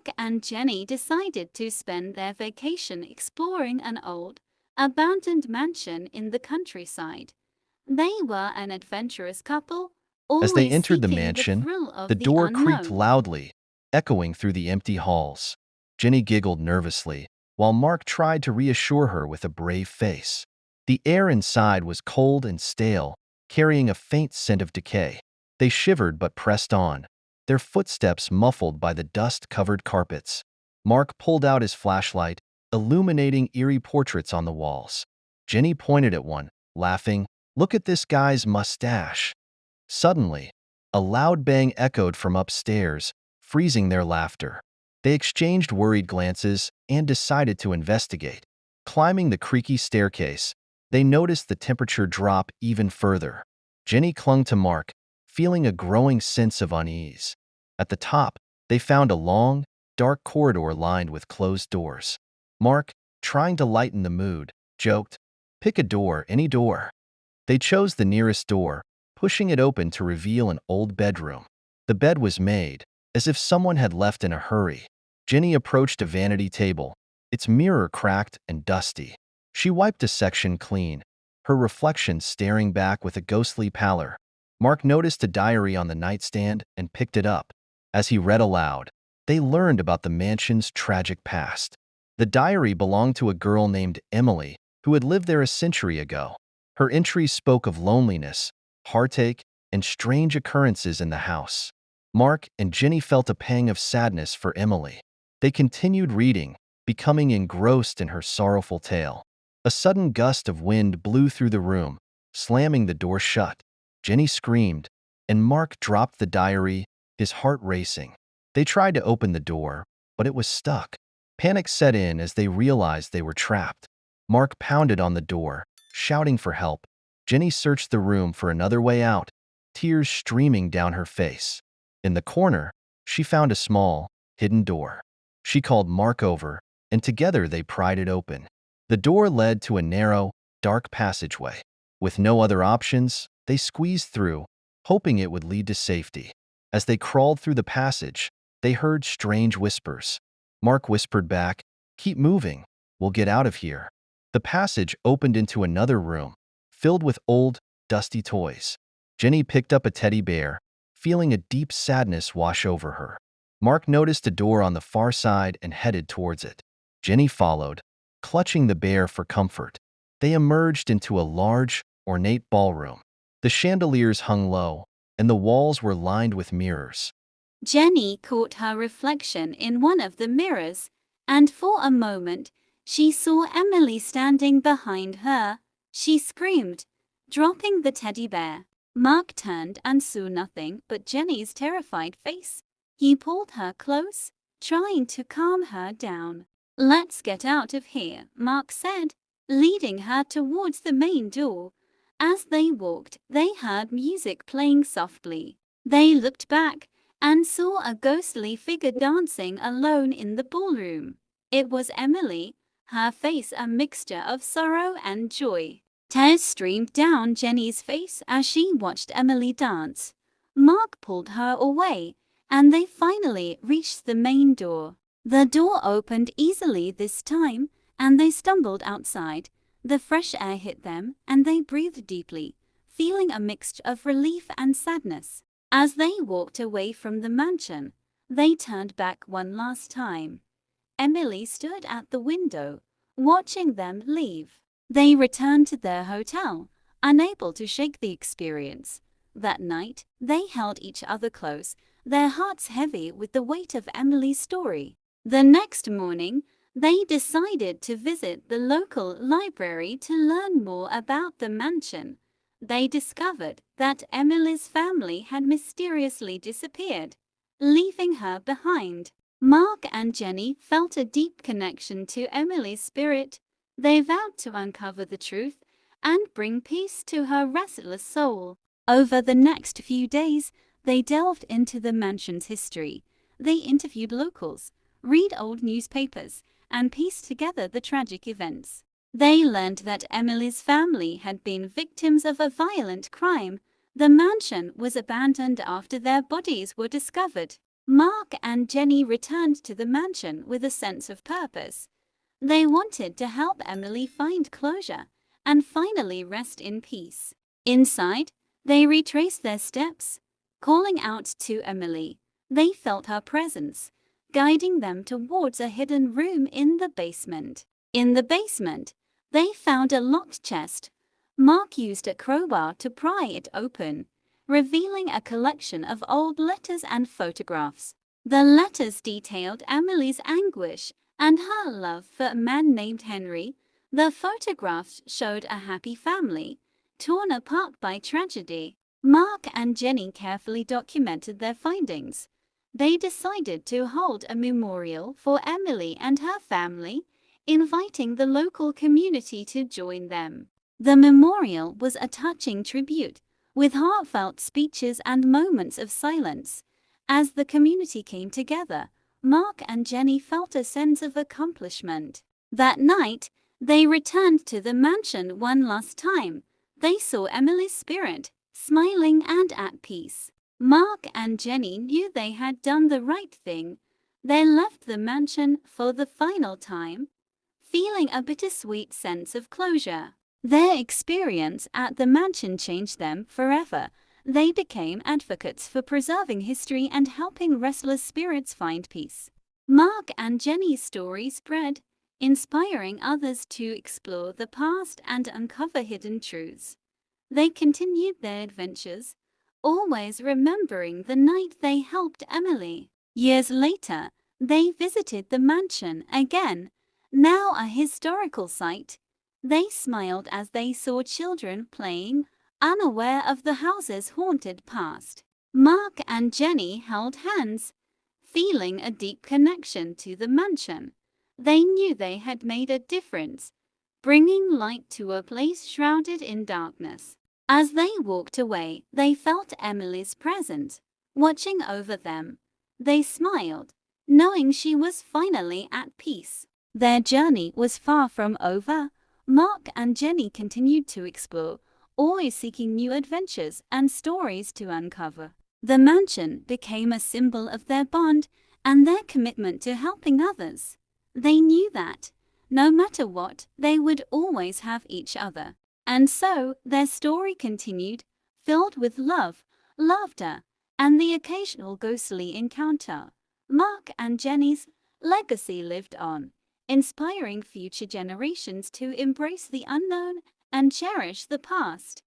Mark and Jenny decided to spend their vacation exploring an old, abandoned mansion in the countryside. They were an adventurous couple, As they always entered the seeking the mansion, thrill the of the door creaked unknown. loudly, echoing through the empty halls. Jenny giggled nervously, while Mark tried to reassure her with a brave face. The air inside was cold and stale, carrying a faint scent of decay. They shivered but pressed on, their footsteps muffled by the dust-covered carpets. Mark pulled out his flashlight, illuminating eerie portraits on the walls. Jenny pointed at one, laughing, "Look at this guy's mustache." Suddenly, a loud bang echoed from upstairs, freezing their laughter. They exchanged worried glances and decided to investigate. Climbing the creaky staircase, they noticed the temperature drop even further. Jenny clung to Mark, feeling a growing sense of unease. At the top, they found a long, dark corridor lined with closed doors. Mark, trying to lighten the mood, joked, "Pick a door, any door." They chose the nearest door, pushing it open to reveal an old bedroom. The bed was made, as if someone had left in a hurry. Jenny approached a vanity table, its mirror cracked and dusty. She wiped a section clean, her reflection staring back with a ghostly pallor. Mark noticed a diary on the nightstand and picked it up. As he read aloud, they learned about the mansion's tragic past. The diary belonged to a girl named Emily, who had lived there a century ago. Her entries spoke of loneliness, heartache, and strange occurrences in the house. Mark and Jenny felt a pang of sadness for Emily. They continued reading, becoming engrossed in her sorrowful tale. A sudden gust of wind blew through the room, slamming the door shut. Jenny screamed, and Mark dropped the diary, his heart racing. They tried to open the door, but it was stuck. Panic set in as they realized they were trapped. Mark pounded on the door, shouting for help. Jenny searched the room for another way out, tears streaming down her face. In the corner, she found a small, hidden door. She called Mark over, and together they pried it open. The door led to a narrow, dark passageway. With no other options, they squeezed through, hoping it would lead to safety. As they crawled through the passage, they heard strange whispers. Mark whispered back, "Keep moving, we'll get out of here." The passage opened into another room, filled with old, dusty toys. Jenny picked up a teddy bear, feeling a deep sadness wash over her. Mark noticed a door on the far side and headed towards it. Jenny followed, clutching the bear for comfort. They emerged into a large, ornate ballroom. The chandeliers hung low, and the walls were lined with mirrors. Jenny caught her reflection in one of the mirrors, and for a moment, she saw Emily standing behind her. She screamed, dropping the teddy bear. Mark turned and saw nothing but Jenny's terrified face. He pulled her close, trying to calm her down. "Let's get out of here," Mark said, leading her towards the main door. As they walked, they heard music playing softly. They looked back and saw a ghostly figure dancing alone in the ballroom. It was Emily, her face a mixture of sorrow and joy. Tears streamed down Jenny's face as she watched Emily dance. Mark pulled her away, and they finally reached the main door. The door opened easily this time, and they stumbled outside. The fresh air hit them, and they breathed deeply, feeling a mixture of relief and sadness. As they walked away from the mansion, they turned back one last time. Emily stood at the window, watching them leave. They returned to their hotel, unable to shake the experience. That night, they held each other close, their hearts heavy with the weight of Emily's story. The next morning, they decided to visit the local library to learn more about the mansion. They discovered that Emily's family had mysteriously disappeared, leaving her behind. Mark and Jenny felt a deep connection to Emily's spirit. They vowed to uncover the truth and bring peace to her restless soul. Over the next few days, they delved into the mansion's history. They interviewed locals, read old newspapers, and pieced together the tragic events. They learned that Emily's family had been victims of a violent crime. The mansion was abandoned after their bodies were discovered. Mark and Jenny returned to the mansion with a sense of purpose. They wanted to help Emily find closure and finally rest in peace. Inside, they retraced their steps, calling out to Emily. They felt her presence, guiding them towards a hidden room in the basement. In the basement, they found a locked chest. Mark used a crowbar to pry it open, revealing a collection of old letters and photographs. The letters detailed Emily's anguish and her love for a man named Henry. The photographs showed a happy family, torn apart by tragedy. Mark and Jenny carefully documented their findings. They decided to hold a memorial for Emily and her family, inviting the local community to join them. The memorial was a touching tribute, with heartfelt speeches and moments of silence. As the community came together, Mark and Jenny felt a sense of accomplishment. That night, they returned to the mansion one last time. They saw Emily's spirit, smiling and at peace. Mark and Jenny knew they had done the right thing. They left the mansion for the final time, feeling a bittersweet sense of closure. Their experience at the mansion changed them forever. They became advocates for preserving history and helping restless spirits find peace. Mark and Jenny's story spread, inspiring others to explore the past and uncover hidden truths. They continued their adventures, always remembering the night they helped Emily. Years later, they visited the mansion again, now a historical site. They smiled as they saw children playing, unaware of the house's haunted past. Mark and Jenny held hands, feeling a deep connection to the mansion. They knew they had made a difference, bringing light to a place shrouded in darkness. As they walked away, they felt Emily's presence, watching over them. They smiled, knowing she was finally at peace. Their journey was far from over. Mark and Jenny continued to explore, always seeking new adventures and stories to uncover. The mansion became a symbol of their bond and their commitment to helping others. They knew that, no matter what, they would always have each other. And so, their story continued, filled with love, laughter, and the occasional ghostly encounter. Mark and Jenny's legacy lived on, inspiring future generations to embrace the unknown and cherish the past.